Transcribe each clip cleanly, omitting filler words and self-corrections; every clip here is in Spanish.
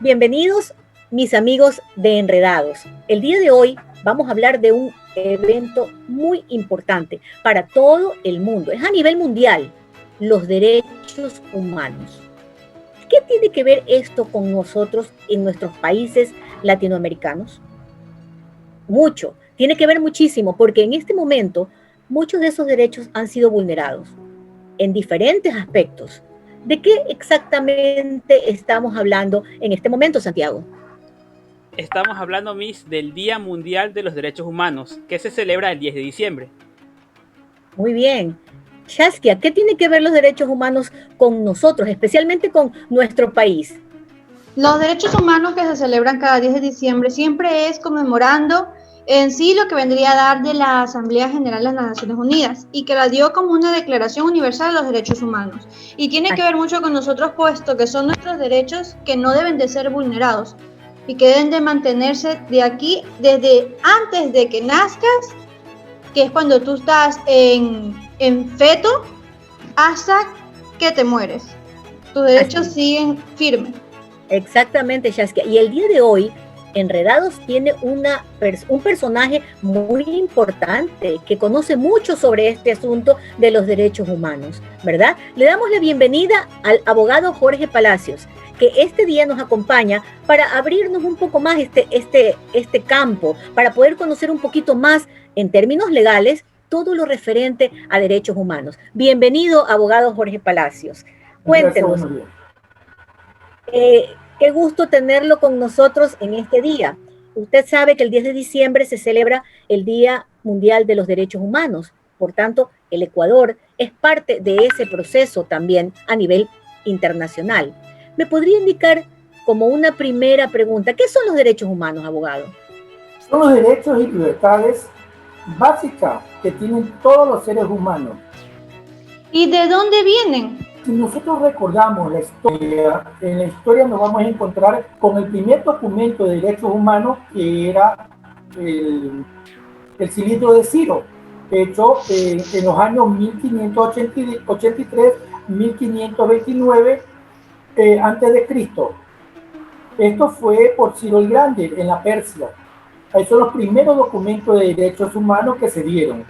Bienvenidos, mis amigos de Enredados. El día de hoy vamos a hablar de un evento muy importante para todo el mundo. Es a nivel mundial, los derechos humanos. ¿Qué tiene que ver esto con nosotros en nuestros países latinoamericanos? Mucho, tiene que ver muchísimo, porque en este momento muchos de esos derechos han sido vulnerados en diferentes aspectos. ¿De qué exactamente estamos hablando en este momento, Santiago? Estamos hablando, Miss, del Día Mundial de los Derechos Humanos, que se celebra el 10 de diciembre. Muy bien. Shaskia, ¿qué tiene que ver los derechos humanos con nosotros, especialmente con nuestro país? Los derechos humanos que se celebran cada 10 de diciembre siempre es conmemorando en sí lo que vendría a dar de la Asamblea General de las Naciones Unidas y que la dio como una declaración universal de los derechos humanos. Y tiene que ver mucho con nosotros, puesto que son nuestros derechos que no deben de ser vulnerados y que deben de mantenerse de aquí desde antes de que nazcas, que es cuando tú estás en feto, hasta que te mueres. Tus derechos siguen firmes. Exactamente, Shaskia. Y el día de hoy, Enredados tiene un personaje muy importante que conoce mucho sobre este asunto de los derechos humanos, ¿verdad? Le damos la bienvenida al abogado Jorge Palacios, que este día nos acompaña para abrirnos un poco más este campo, para poder conocer un poquito más en términos legales todo lo referente a derechos humanos. Bienvenido, abogado Jorge Palacios. Cuéntenos. Qué gusto tenerlo con nosotros en este día. Usted sabe que el 10 de diciembre se celebra el Día Mundial de los Derechos Humanos. Por tanto, el Ecuador es parte de ese proceso también a nivel internacional. ¿Me podría indicar como una primera pregunta, qué son los derechos humanos, abogado? Son los derechos y libertades básicas que tienen todos los seres humanos. ¿Y de dónde vienen? Si nosotros recordamos la historia, en la historia nos vamos a encontrar con el primer documento de derechos humanos, que era el Cilindro de Ciro, hecho en los años 1583-1529 antes de Cristo. Esto fue por Ciro el Grande en la Persia. Esos son los primeros documentos de derechos humanos que se dieron.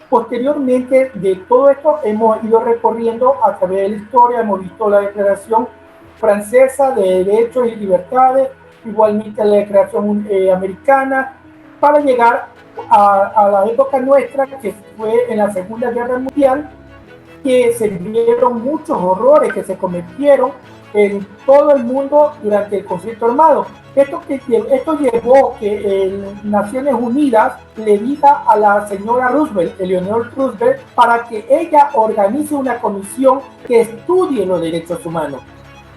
Posteriormente de todo esto hemos ido recorriendo a través de la historia, hemos visto la Declaración Francesa de Derechos y Libertades, igualmente la Declaración Americana, para llegar a la época nuestra, que fue en la Segunda Guerra Mundial, que se vieron muchos horrores que se cometieron en todo el mundo durante el conflicto armado. Esto llevó que Naciones Unidas le diga a la señora Roosevelt, Eleanor Roosevelt, para que ella organice una comisión que estudie los derechos humanos.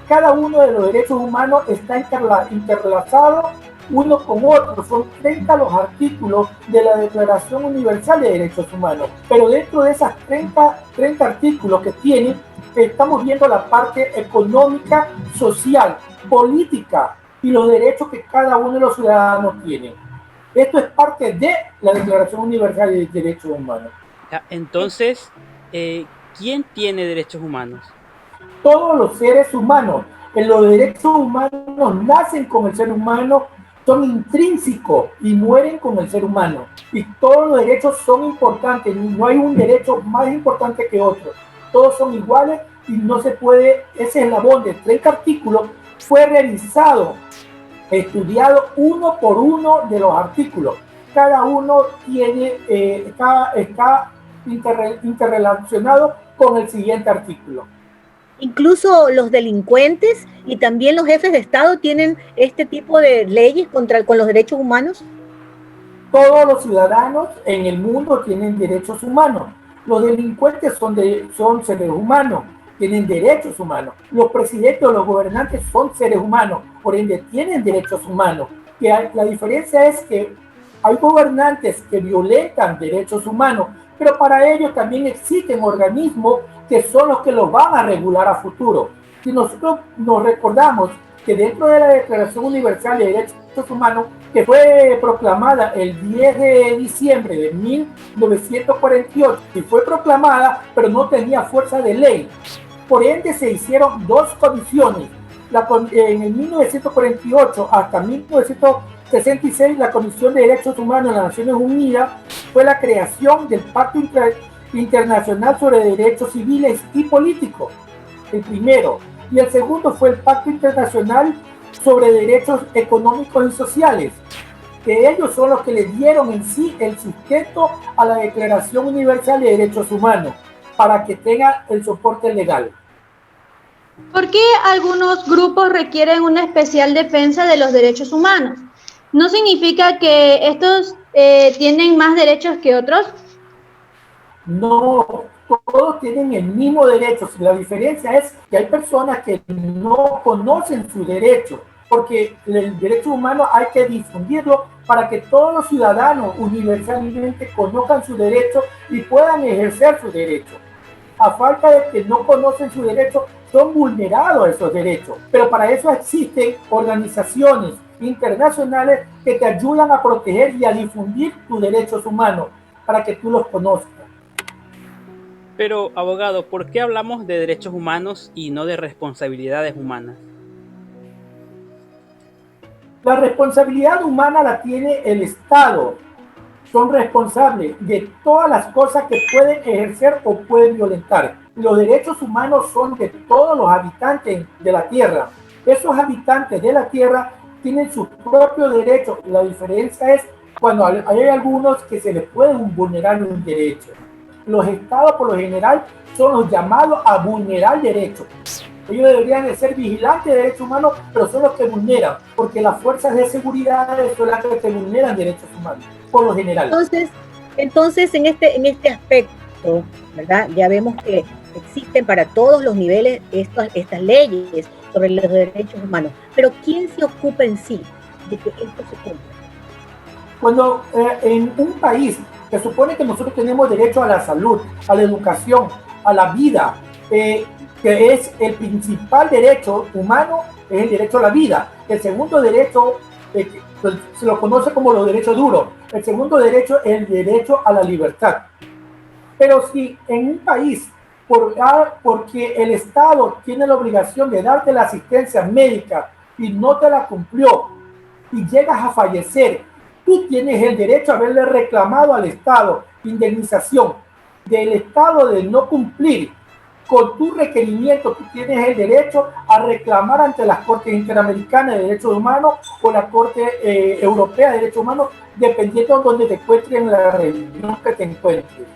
Cada uno de los derechos humanos está interlazado uno con otro. Son 30 los artículos de la Declaración Universal de Derechos Humanos. Pero dentro de esas 30 artículos que tienen, estamos viendo la parte económica, social, política y los derechos que cada uno de los ciudadanos tiene. Esto es parte de la Declaración Universal de Derechos Humanos. Entonces, ¿quién tiene derechos humanos? Todos los seres humanos. Los derechos humanos nacen con el ser humano, son intrínsecos y mueren con el ser humano. Y todos los derechos son importantes, no hay un derecho más importante que otro. Todos son iguales y no se puede, ese eslabón de 30 artículos fue revisado, estudiado uno por uno de los artículos. Cada uno tiene, está interrelacionado con el siguiente artículo. Incluso los delincuentes y también los jefes de Estado tienen este tipo de leyes con los derechos humanos. Todos los ciudadanos en el mundo tienen derechos humanos. Los delincuentes son seres humanos, tienen derechos humanos. Los presidentes o los gobernantes son seres humanos, por ende tienen derechos humanos. La diferencia es que hay gobernantes que violentan derechos humanos, pero para ellos también existen organismos que son los que los van a regular a futuro. Si nosotros nos recordamos que dentro de la Declaración Universal de Derechos Humanos, que fue proclamada el 10 de diciembre de 1948, y fue proclamada, pero no tenía fuerza de ley. Por ende, se hicieron dos comisiones En el 1948 hasta 1966, la Comisión de Derechos Humanos de las Naciones Unidas fue la creación del Pacto Internacional sobre Derechos Civiles y Políticos, el primero, y el segundo fue el Pacto Internacional sobre Derechos Económicos y Sociales, que ellos son los que le dieron en sí el sustento a la Declaración Universal de Derechos Humanos, para que tenga el soporte legal. ¿Por qué algunos grupos requieren una especial defensa de los derechos humanos? ¿No significa que estos tienen más derechos que otros? No, todos tienen el mismo derecho. La diferencia es que hay personas que no conocen su derecho, porque el derecho humano hay que difundirlo para que todos los ciudadanos universalmente conozcan su derecho y puedan ejercer su derecho. A falta de que no conocen su derecho, son vulnerados esos derechos. Pero para eso existen organizaciones internacionales que te ayudan a proteger y a difundir tus derechos humanos para que tú los conozcas. Pero, abogado, ¿por qué hablamos de derechos humanos y no de responsabilidades humanas? La responsabilidad humana la tiene el Estado. Son responsables de todas las cosas que pueden ejercer o pueden violentar. Los derechos humanos son de todos los habitantes de la Tierra. Esos habitantes de la Tierra tienen sus propios derechos. La diferencia es cuando hay algunos que se les pueden vulnerar un derecho. Los estados, por lo general, son los llamados a vulnerar derechos. Ellos deberían de ser vigilantes de derechos humanos, pero son los que vulneran, porque las fuerzas de seguridad son las que vulneran derechos humanos, por lo general. Entonces en este aspecto, ¿verdad? Ya vemos que existen para todos los niveles estas leyes sobre los derechos humanos. Pero ¿quién se ocupa en sí de que esto se cumpla? Cuando en un país se supone que nosotros tenemos derecho a la salud, a la educación, a la vida, que es el principal derecho humano, es el derecho a la vida. El segundo derecho se lo conoce como los derechos duros. El segundo derecho es el derecho a la libertad. Pero si en un país, porque el Estado tiene la obligación de darte la asistencia médica y no te la cumplió y llegas a fallecer, tú tienes el derecho a haberle reclamado al Estado indemnización del Estado de no cumplir con tu requerimiento. Tú tienes el derecho a reclamar ante las Cortes Interamericanas de Derechos Humanos o la Corte Europea de Derechos Humanos, dependiendo de donde te encuentres en la región que te encuentres.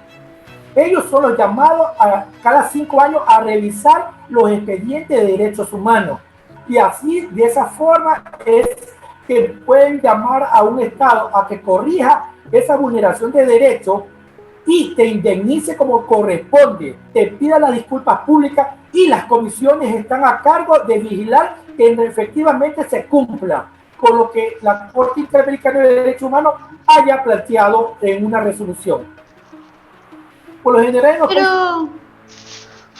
Ellos son los llamados a cada 5 años a revisar los expedientes de derechos humanos. Y así, de esa forma, es que pueden llamar a un Estado a que corrija esa vulneración de derechos y te indemnice como corresponde, te pida las disculpas públicas, y las comisiones están a cargo de vigilar que efectivamente se cumpla con lo que la Corte Interamericana de Derechos Humanos haya planteado en una resolución. Por lo general, pero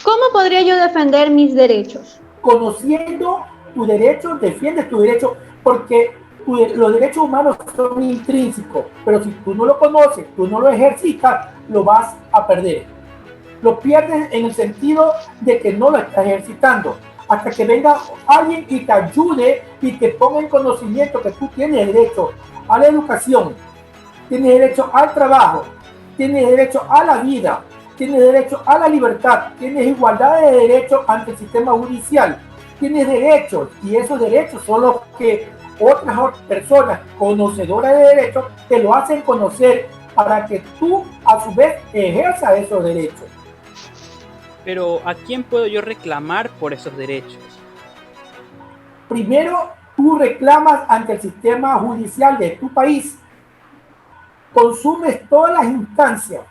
¿cómo podría yo defender mis derechos? Conociendo tu derecho, defiendes tu derecho, porque los derechos humanos son intrínsecos, pero si tú no lo conoces, tú no lo ejercitas, lo vas a perder. Lo pierdes en el sentido de que no lo estás ejercitando, hasta que venga alguien y te ayude y te ponga en conocimiento que tú tienes derecho a la educación, tienes derecho al trabajo, tienes derecho a la vida, tienes derecho a la libertad, tienes igualdad de derechos ante el sistema judicial, tienes derechos, y esos derechos son los que otras personas conocedoras de derechos te lo hacen conocer para que tú a su vez ejerzas esos derechos. Pero ¿a quién puedo yo reclamar por esos derechos? Primero, tú reclamas ante el sistema judicial de tu país, consumes todas las instancias,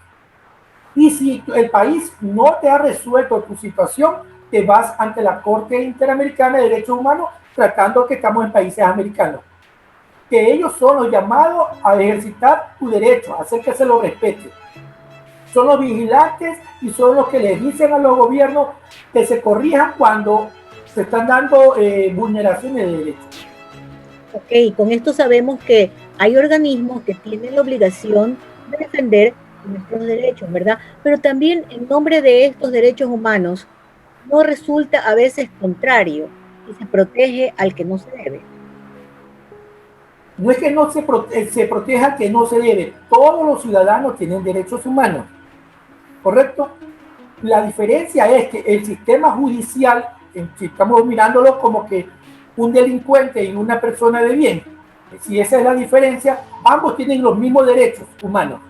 y si el país no te ha resuelto tu situación, te vas ante la Corte Interamericana de Derechos Humanos, tratando que estamos en países americanos, que ellos son los llamados a ejercitar tu derecho, a hacer que se lo respete. Son los vigilantes y son los que les dicen a los gobiernos que se corrijan cuando se están dando vulneraciones de derechos. Ok, con esto sabemos que hay organismos que tienen la obligación de defender nuestros derechos, ¿verdad? Pero también en nombre de estos derechos humanos no resulta a veces contrario y se protege al que no se debe. No es que no se proteja al que no se debe. Todos los ciudadanos tienen derechos humanos, ¿correcto? La diferencia es que el sistema judicial, si estamos mirándolo como que un delincuente y una persona de bien, si esa es la diferencia, ambos tienen los mismos derechos humanos,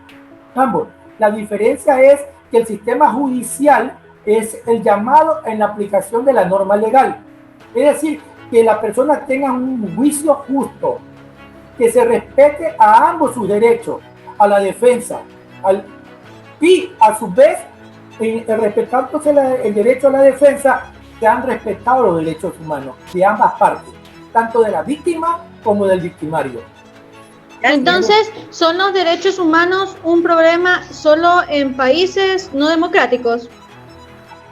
ambos. La diferencia es que el sistema judicial es el llamado en la aplicación de la norma legal. Es decir, que la persona tenga un juicio justo, que se respete a ambos sus derechos, a la defensa, y a su vez, respetándose el derecho a la defensa, se han respetado los derechos humanos de ambas partes, tanto de la víctima como del victimario. Entonces, ¿son los derechos humanos un problema solo en países no democráticos?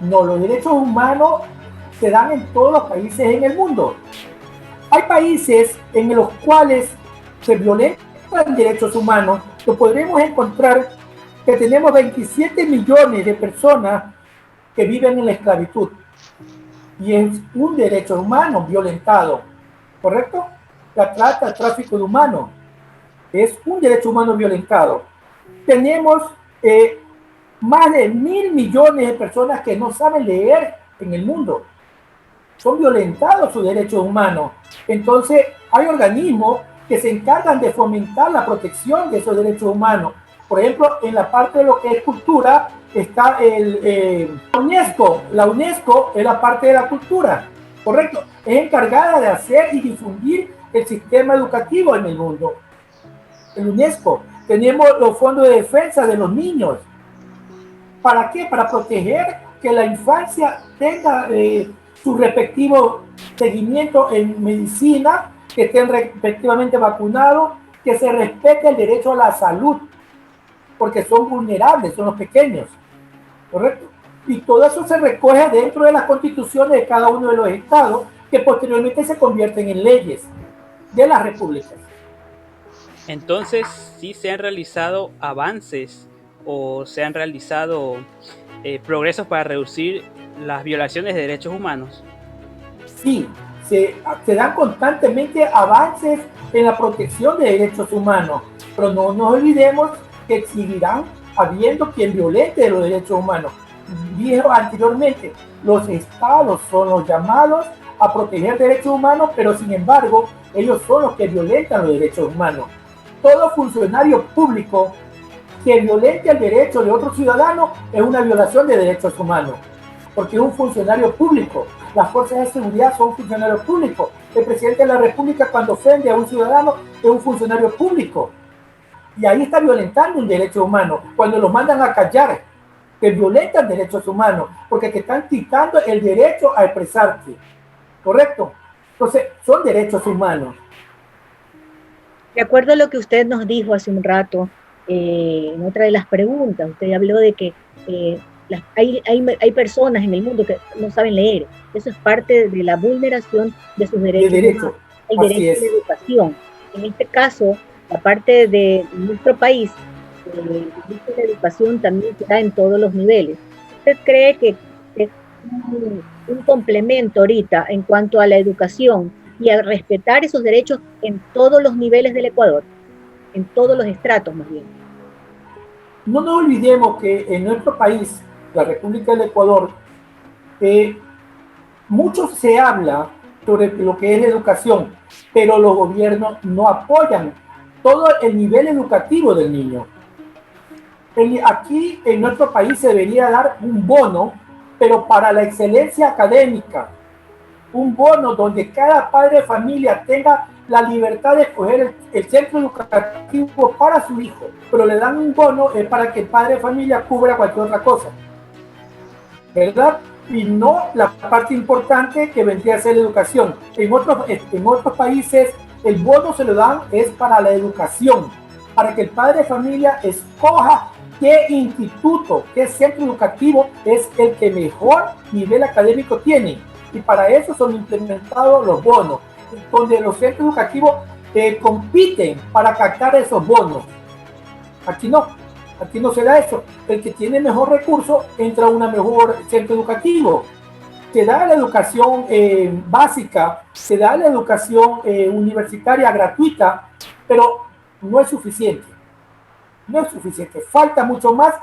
No, los derechos humanos se dan en todos los países en el mundo. Hay países en los cuales se violentan derechos humanos, lo podremos encontrar que tenemos 27 millones de personas que viven en la esclavitud. Y es un derecho humano violentado, ¿correcto? La trata, el tráfico de humanos, es un derecho humano violentado. Tenemos más de 1.000 millones de personas que no saben leer en el mundo. Son violentados sus derechos humanos. Entonces, hay organismos que se encargan de fomentar la protección de esos derechos humanos. Por ejemplo, en la parte de lo que es cultura, está UNESCO. La UNESCO es la parte de la cultura, ¿correcto? Es encargada de hacer y difundir el sistema educativo en el mundo. El UNESCO. Tenemos los fondos de defensa de los niños. ¿Para qué? Para proteger que la infancia tenga su respectivo seguimiento en medicina, que estén respectivamente vacunados, que se respete el derecho a la salud, porque son vulnerables, son los pequeños, ¿correcto? Y todo eso se recoge dentro de las constituciones de cada uno de los estados, que posteriormente se convierten en leyes de las repúblicas. Entonces, ¿sí se han realizado avances o se han realizado progresos para reducir las violaciones de derechos humanos? Sí, se dan constantemente avances en la protección de derechos humanos, pero no nos olvidemos que seguirán habiendo quien violente los derechos humanos. Dije anteriormente, los estados son los llamados a proteger derechos humanos, pero sin embargo, ellos son los que violentan los derechos humanos. Todo funcionario público que violente el derecho de otro ciudadano es una violación de derechos humanos, porque es un funcionario público. Las fuerzas de seguridad son funcionarios públicos. El presidente de la República, cuando ofende a un ciudadano, es un funcionario público. Y ahí está violentando un derecho humano. Cuando los mandan a callar, que violentan derechos humanos, porque te están quitando el derecho a expresarte. ¿Correcto? Entonces, son derechos humanos. De acuerdo a lo que usted nos dijo hace un rato, en otra de las preguntas, usted habló de que hay personas en el mundo que no saben leer. Eso es parte de la vulneración de sus derechos. El derecho a la educación. En este caso, la parte de nuestro país, el derecho a la educación también se da en todos los niveles. ¿Usted cree que es un complemento ahorita en cuanto a la educación y a respetar esos derechos en todos los niveles del Ecuador, en todos los estratos más bien? No nos olvidemos que en nuestro país, la República del Ecuador, mucho se habla sobre lo que es la educación, pero los gobiernos no apoyan todo el nivel educativo del niño. Aquí en nuestro país se debería dar un bono, pero para la excelencia académica, un bono donde cada padre de familia tenga la libertad de escoger el centro educativo para su hijo, pero le dan un bono para que el padre de familia cubra cualquier otra cosa, ¿verdad? Y no la parte importante que vendría a ser la educación. En otros países el bono se lo dan es para la educación, para que el padre de familia escoja qué instituto, qué centro educativo es el que mejor nivel académico tiene. Y para eso son implementados los bonos, donde los centros educativos compiten para captar esos bonos. Aquí no se da eso. El que tiene mejor recurso entra a un mejor centro educativo. se da la educación básica, se da la educación universitaria gratuita, pero no es suficiente. No es suficiente. Falta mucho más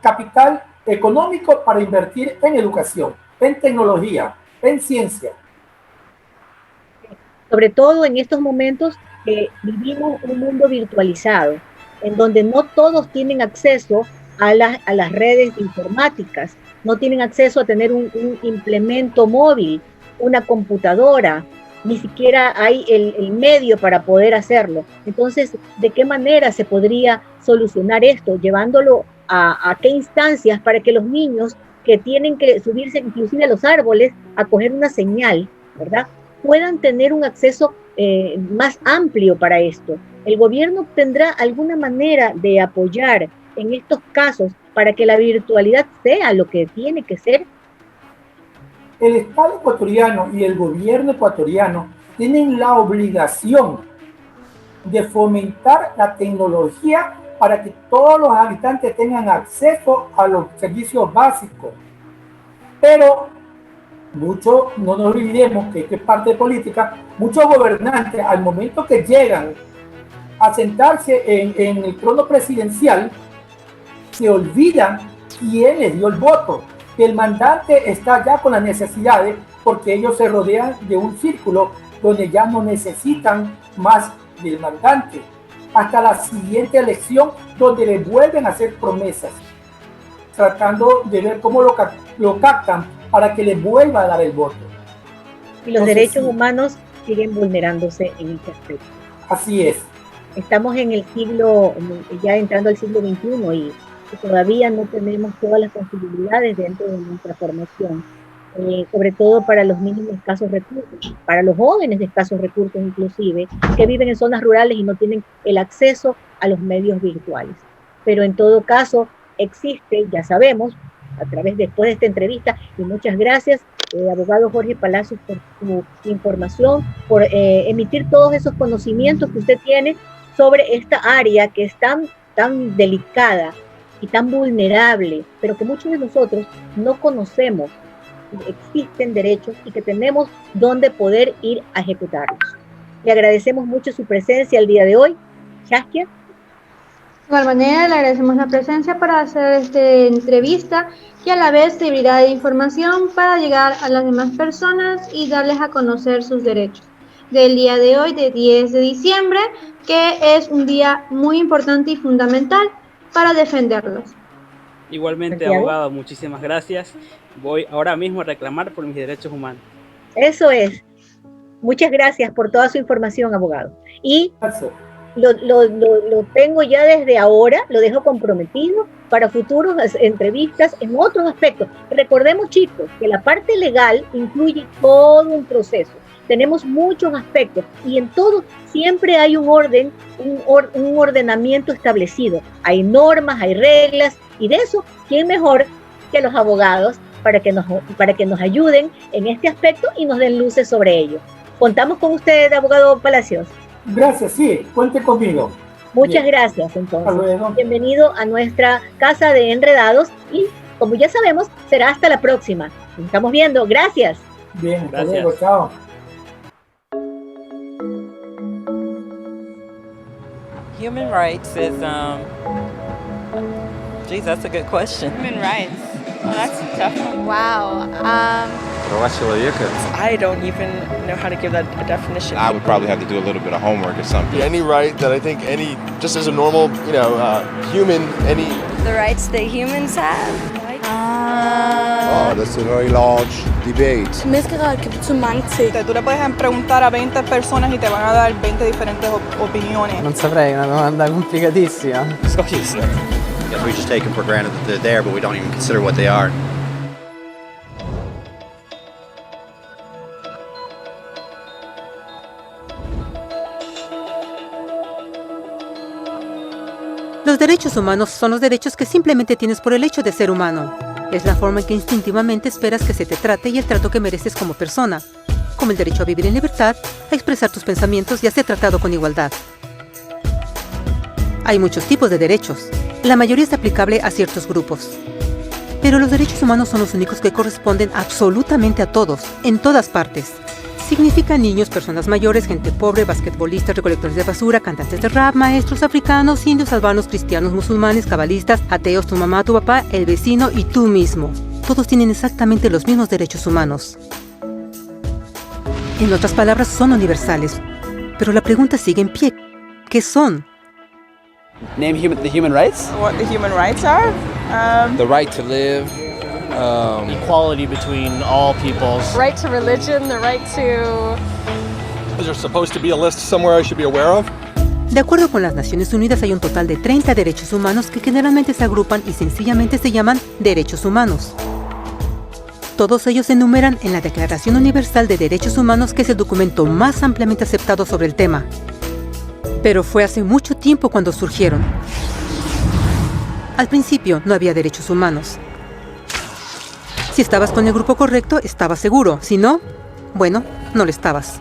capital económico para invertir en educación, en tecnología, en ciencia. Sobre todo en estos momentos que vivimos un mundo virtualizado, en donde no todos tienen acceso a las redes informáticas, no tienen acceso a tener un implemento móvil, una computadora, ni siquiera hay el medio para poder hacerlo. Entonces, ¿de qué manera se podría solucionar esto? Llevándolo a qué instancias para que los niños que tienen que subirse inclusive a los árboles a coger una señal, ¿verdad?, puedan tener un acceso más amplio para esto. ¿El gobierno tendrá alguna manera de apoyar en estos casos para que la virtualidad sea lo que tiene que ser? El Estado ecuatoriano y el gobierno ecuatoriano tienen la obligación de fomentar la tecnología para que todos los habitantes tengan acceso a los servicios básicos. Pero no nos olvidemos que es parte de política, muchos gobernantes al momento que llegan a sentarse en el trono presidencial, se olvidan quién les dio el voto, que el mandante está ya con las necesidades porque ellos se rodean de un círculo donde ya no necesitan más del mandante, hasta la siguiente elección donde le vuelven a hacer promesas, tratando de ver cómo lo captan para que le vuelva a dar el voto. Y los derechos humanos siguen vulnerándose en este aspecto. Así es. Estamos en el siglo, ya entrando al siglo XXI y todavía no tenemos todas las posibilidades dentro de nuestra formación, sobre todo para los niños de escasos recursos, para los jóvenes de escasos recursos inclusive, que viven en zonas rurales y no tienen el acceso a los medios virtuales. Pero en todo caso existe, ya sabemos, después de esta entrevista, y muchas gracias, abogado Jorge Palacios, por su información, por emitir todos esos conocimientos que usted tiene sobre esta área que es tan delicada y tan vulnerable, pero que muchos de nosotros no conocemos. Existen derechos y que tenemos donde poder ir a ejecutarlos. Le agradecemos mucho su presencia el día de hoy. Saskia. De igual manera, le agradecemos la presencia para hacer esta entrevista y a la vez servirá de información para llegar a las demás personas y darles a conocer sus derechos. Del día de hoy, de 10 de diciembre, que es un día muy importante y fundamental para defenderlos. Igualmente, abogado, muchísimas gracias. Voy ahora mismo a reclamar por mis derechos humanos. Eso es. Muchas gracias por toda su información, abogado. Y lo tengo ya desde ahora, lo dejo comprometido para futuras entrevistas en otros aspectos. Recordemos, chicos, que la parte legal incluye todo un proceso. Tenemos muchos aspectos y en todo siempre hay un orden, un ordenamiento establecido. Hay normas, hay reglas y de eso, ¿quién mejor que los abogados para que nos ayuden en este aspecto y nos den luces sobre ello? Contamos con usted, abogado Palacios. Gracias, sí, cuente conmigo. Muchas gracias, entonces. Bienvenido a nuestra casa de enredados y, como ya sabemos, será hasta la próxima. Nos estamos viendo. Gracias. Bien, hasta luego, chao. Human rights is, geez, that's a good question. Human rights. Well, that's a tough one. Wow. I don't even know how to give that a definition. I would probably have to do a little bit of homework or something. Any right that I think just as a normal, human, The rights that humans have. Oh, that's a very large debate. Tú le puedes preguntar a 20 personas y te van a dar 20 diferentes opiniones. Non saprei, una domanda complicatissima. I guess we just take them for granted that they're there, but we don't even consider what they are. Los derechos humanos son los derechos que simplemente tienes por el hecho de ser humano. Es la forma en que instintivamente esperas que se te trate y el trato que mereces como persona, como el derecho a vivir en libertad, a expresar tus pensamientos y a ser tratado con igualdad. Hay muchos tipos de derechos. La mayoría es aplicable a ciertos grupos. Pero los derechos humanos son los únicos que corresponden absolutamente a todos, en todas partes. Significa niños, personas mayores, gente pobre, basquetbolistas, recolectores de basura, cantantes de rap, maestros africanos, indios, albanos, cristianos, musulmanes, cabalistas, ateos, tu mamá, tu papá, el vecino y tú mismo. Todos tienen exactamente los mismos derechos humanos. En otras palabras, son universales. Pero la pregunta sigue en pie. ¿Qué son? Name the human rights? What the human rights are? The right to live. Equality between all peoples. Right to religion, the right to... Is there supposed to be a list somewhere I should be aware of? De acuerdo con las Naciones Unidas, hay un total de 30 derechos humanos que generalmente se agrupan y sencillamente se llaman derechos humanos. Todos ellos se enumeran en la Declaración Universal de Derechos Humanos, que es el documento más ampliamente aceptado sobre el tema. Pero fue hace mucho tiempo cuando surgieron. Al principio no había derechos humanos. Si estabas con el grupo correcto, estabas seguro. Si no, bueno, no lo estabas.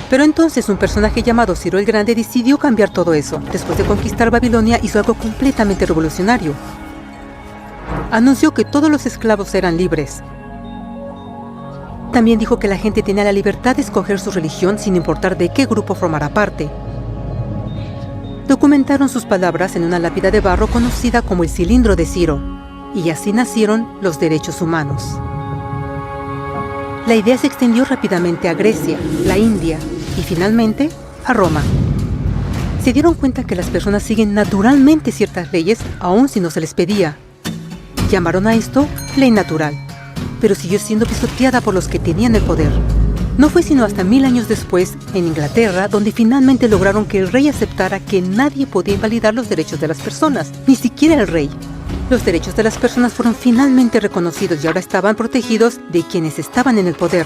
Pero entonces un personaje llamado Ciro el Grande decidió cambiar todo eso. Después de conquistar Babilonia, hizo algo completamente revolucionario. Anunció que todos los esclavos eran libres. También dijo que la gente tenía la libertad de escoger su religión sin importar de qué grupo formara parte. Documentaron sus palabras en una lápida de barro conocida como el Cilindro de Ciro. Y así nacieron los derechos humanos. La idea se extendió rápidamente a Grecia, la India y finalmente a Roma. Se dieron cuenta que las personas siguen naturalmente ciertas leyes aun si no se les pedía. Llamaron a esto ley natural, pero siguió siendo pisoteada por los que tenían el poder. No fue sino hasta 1000 años después, en Inglaterra, donde finalmente lograron que el rey aceptara que nadie podía invalidar los derechos de las personas, ni siquiera el rey. Los derechos de las personas fueron finalmente reconocidos y ahora estaban protegidos de quienes estaban en el poder,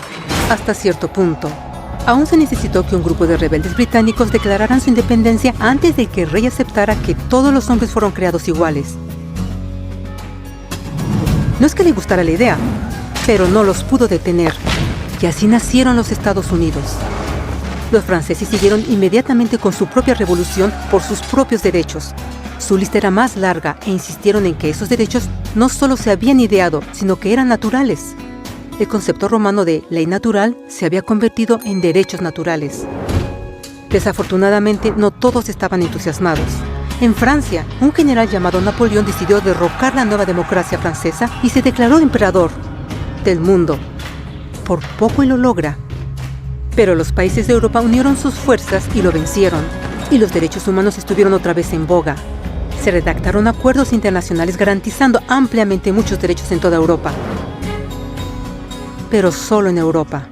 hasta cierto punto. Aún se necesitó que un grupo de rebeldes británicos declararan su independencia antes de que el rey aceptara que todos los hombres fueron creados iguales. No es que le gustara la idea, pero no los pudo detener, y así nacieron los Estados Unidos. Los franceses siguieron inmediatamente con su propia revolución por sus propios derechos. Su lista era más larga e insistieron en que esos derechos no solo se habían ideado, sino que eran naturales. El concepto romano de ley natural se había convertido en derechos naturales. Desafortunadamente, no todos estaban entusiasmados. En Francia, un general llamado Napoleón decidió derrocar la nueva democracia francesa y se declaró emperador del mundo. Por poco y lo logra. Pero los países de Europa unieron sus fuerzas y lo vencieron. Y los derechos humanos estuvieron otra vez en boga. Se redactaron acuerdos internacionales garantizando ampliamente muchos derechos en toda Europa. Pero solo en Europa.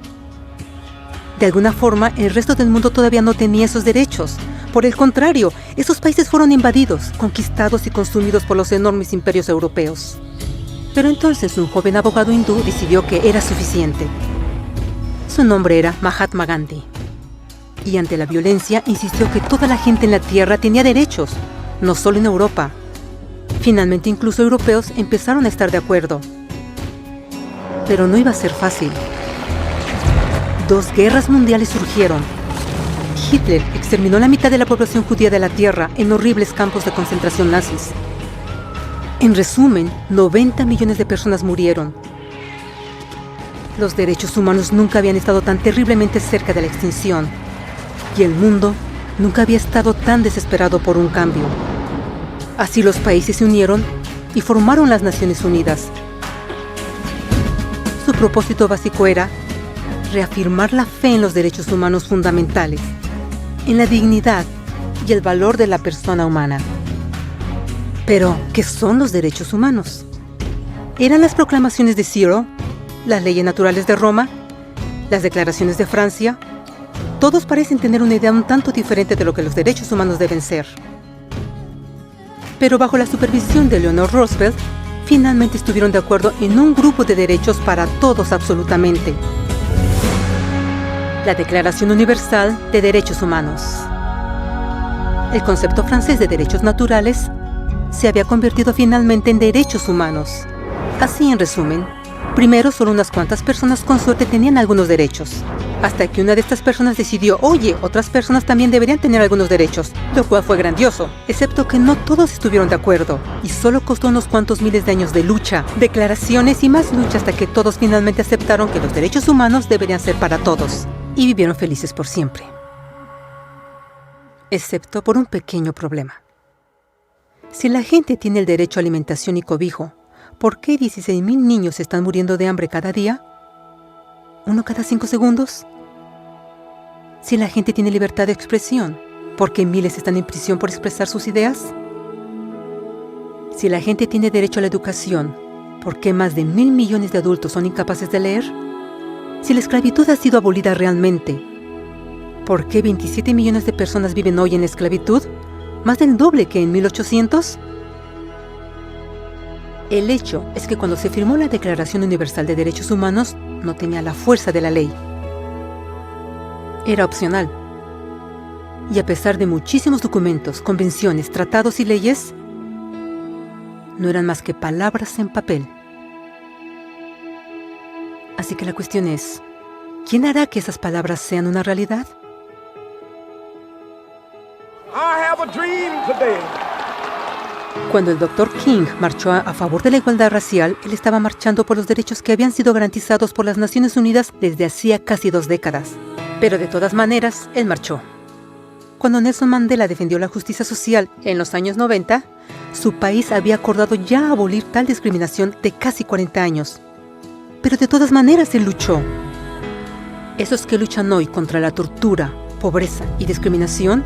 De alguna forma, el resto del mundo todavía no tenía esos derechos. Por el contrario, esos países fueron invadidos, conquistados y consumidos por los enormes imperios europeos. Pero entonces un joven abogado hindú decidió que era suficiente. Su nombre era Mahatma Gandhi. Y ante la violencia insistió que toda la gente en la tierra tenía derechos, no solo en Europa. Finalmente incluso europeos empezaron a estar de acuerdo. Pero no iba a ser fácil. 2 guerras mundiales surgieron. Hitler exterminó la mitad de la población judía de la tierra en horribles campos de concentración nazis. En resumen, 90 millones de personas murieron. Los derechos humanos nunca habían estado tan terriblemente cerca de la extinción. Y el mundo nunca había estado tan desesperado por un cambio. Así los países se unieron y formaron las Naciones Unidas. Su propósito básico era reafirmar la fe en los derechos humanos fundamentales, en la dignidad y el valor de la persona humana. Pero, ¿qué son los derechos humanos? ¿Eran las proclamaciones de Ciro, las leyes naturales de Roma, las declaraciones de Francia? Todos parecen tener una idea un tanto diferente de lo que los derechos humanos deben ser. Pero bajo la supervisión de Eleanor Roosevelt, finalmente estuvieron de acuerdo en un grupo de derechos para todos absolutamente. La Declaración Universal de Derechos Humanos. El concepto francés de derechos naturales se había convertido finalmente en derechos humanos. Así, en resumen, Primero, solo unas cuantas personas con suerte tenían algunos derechos, hasta que una de estas personas decidió, oye, otras personas también deberían tener algunos derechos, lo cual fue grandioso, excepto que no todos estuvieron de acuerdo, y solo costó unos cuantos miles de años de lucha, declaraciones y más lucha hasta que todos finalmente aceptaron que los derechos humanos deberían ser para todos, y vivieron felices por siempre. Excepto por un pequeño problema. Si la gente tiene el derecho a alimentación y cobijo, ¿por qué 16.000 niños están muriendo de hambre cada día? ¿Uno cada 5 segundos? Si la gente tiene libertad de expresión, ¿por qué miles están en prisión por expresar sus ideas? Si la gente tiene derecho a la educación, ¿por qué más de 1.000 millones de adultos son incapaces de leer? Si la esclavitud ha sido abolida realmente, ¿por qué 27 millones de personas viven hoy en la esclavitud? ¿Más del doble que en 1800? El hecho es que cuando se firmó la Declaración Universal de Derechos Humanos, no tenía la fuerza de la ley. Era opcional. Y a pesar de muchísimos documentos, convenciones, tratados y leyes, no eran más que palabras en papel. Así que la cuestión es, ¿quién hará que esas palabras sean una realidad? I have a dream today. Cuando el Dr. King marchó a favor de la igualdad racial, él estaba marchando por los derechos que habían sido garantizados por las Naciones Unidas desde hacía casi 2 décadas. Pero de todas maneras, él marchó. Cuando Nelson Mandela defendió la justicia social en los años 90, su país había acordado ya abolir tal discriminación de casi 40 años. Pero de todas maneras él luchó. Esos que luchan hoy contra la tortura, pobreza y discriminación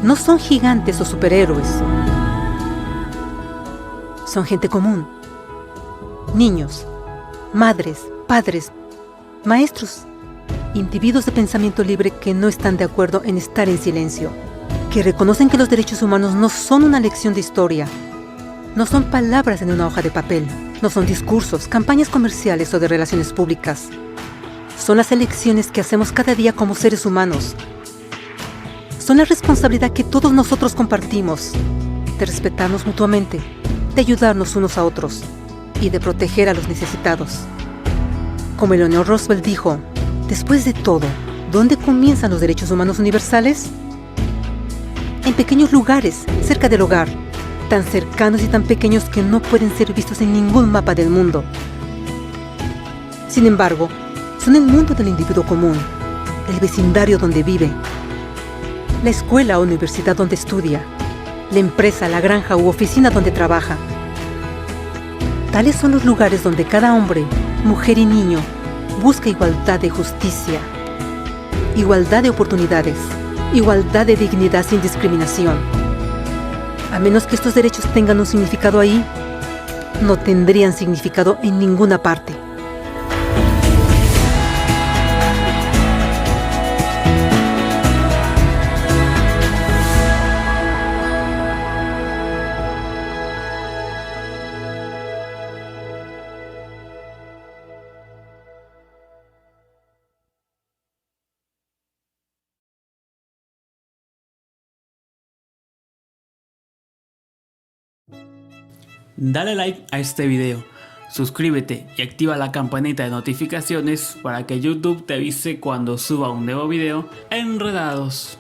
no son gigantes o superhéroes. Son gente común. Niños, madres, padres, maestros, individuos de pensamiento libre que no están de acuerdo en estar en silencio, que reconocen que los derechos humanos no son una lección de historia, no son palabras en una hoja de papel, no son discursos, campañas comerciales o de relaciones públicas. Son las elecciones que hacemos cada día como seres humanos. Son la responsabilidad que todos nosotros compartimos, de respetarnos mutuamente, de ayudarnos unos a otros y de proteger a los necesitados. Como Eleanor Roosevelt dijo, después de todo, ¿dónde comienzan los derechos humanos universales? En pequeños lugares, cerca del hogar, tan cercanos y tan pequeños que no pueden ser vistos en ningún mapa del mundo. Sin embargo, son el mundo del individuo común, el vecindario donde vive, la escuela o universidad donde estudia, la empresa, la granja u oficina donde trabaja. Tales son los lugares donde cada hombre, mujer y niño busca igualdad de justicia, igualdad de oportunidades, igualdad de dignidad sin discriminación. A menos que estos derechos tengan un significado ahí, no tendrían significado en ninguna parte. Dale like a este video, suscríbete y activa la campanita de notificaciones para que YouTube te avise cuando suba un nuevo video. Enredados.